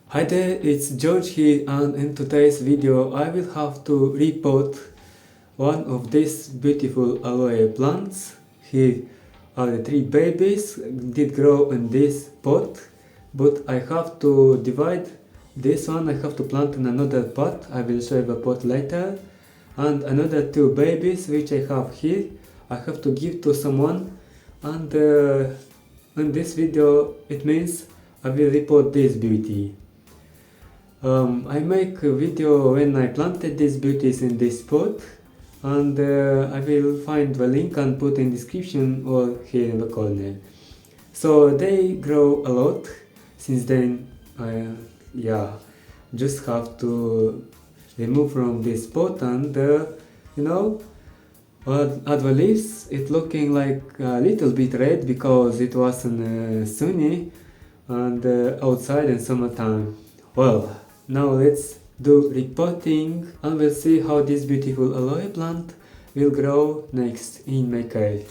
Hi there, it's George here, and in today's video I will have to repot one of these beautiful aloe plants. Here are the 3 babies did grow in this pot, but I have to divide this one. I have to plant in another pot. I will show you the pot later. And another 2 babies which I have here I have to give to someone, and in this video it means I will repot this beauty. I make a video when I planted these beauties in this pot, and I will find the link and put in description or here in the corner. So they grow a lot. Since then I just have to remove from this pot and add the leaves. It's looking like a little bit red because it wasn't sunny and outside in summertime. Well, now let's do repotting and we'll see how this beautiful aloe plant will grow next in my cave.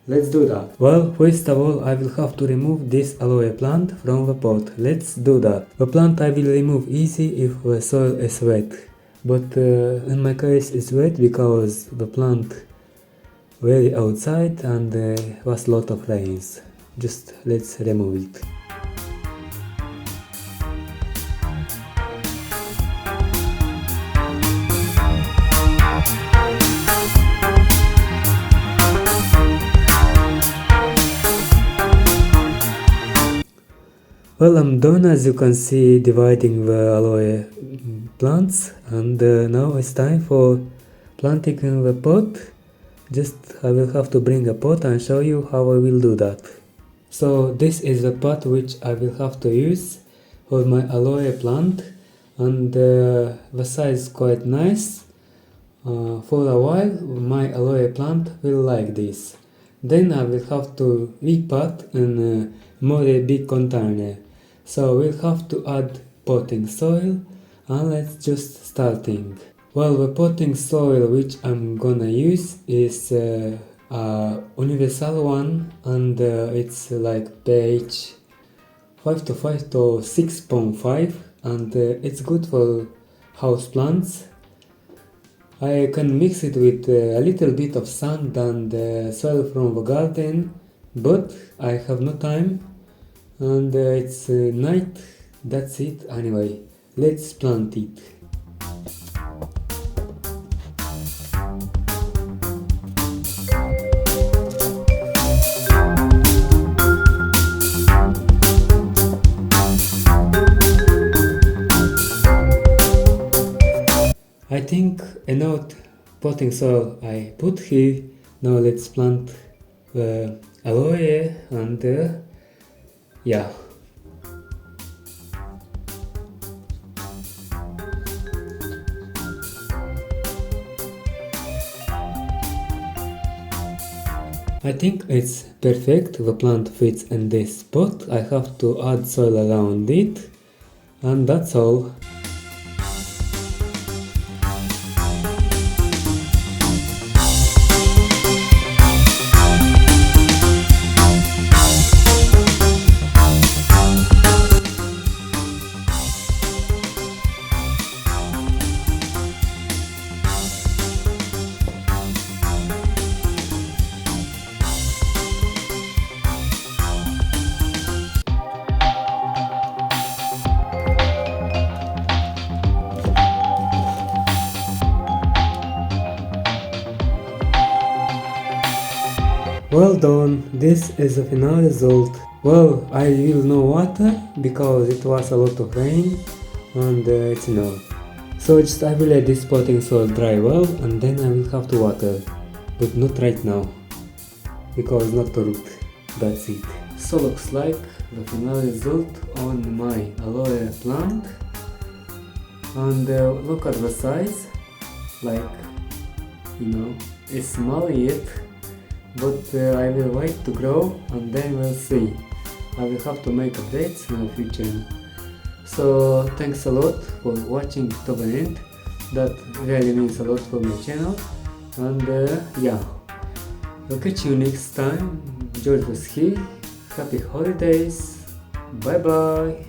Let's do that. Well, first of all I will have to remove this aloe plant from the pot. Let's do that. The plant I will remove easy if the soil is wet, but in my case it's wet because the plant very outside and was lot of rains. Just let's remove it. Well, I'm done, as you can see, dividing the aloe plants, and now it's time for planting in the pot. I will have to bring a pot and show you how I will do that. So this is the pot which I will have to use for my aloe plant, and the size is quite nice. For a while my aloe plant will like this. Then I will have to repot in a more big container. So we'll have to add potting soil, and let's just starting. Well, the potting soil which I'm gonna use is a universal one, and it's like pH 5 to 6.5, and it's good for house plants. I can mix it with a little bit of sand and soil from the garden, but I have no time and it's night. That's it. Anyway, let's plant it. I think enough potting soil I put here. Now let's plant the aloe and yeah. I think it's perfect. The plant fits in this spot. I have to add soil around it, and that's all. Well done, this is the final result. Well, I will no water because it was a lot of rain and it's enough. So I will let this potting soil dry well and then I will have to water, but not right now because not to root. That's it. So looks like the final result on my aloe plant, and look at the size, like it's small yet. But I will wait to grow and then we'll see. I will have to make updates in the future. So thanks a lot for watching to the end. That really means a lot for my channel. And yeah, I'll catch you next time. George was here. Happy holidays. Bye bye.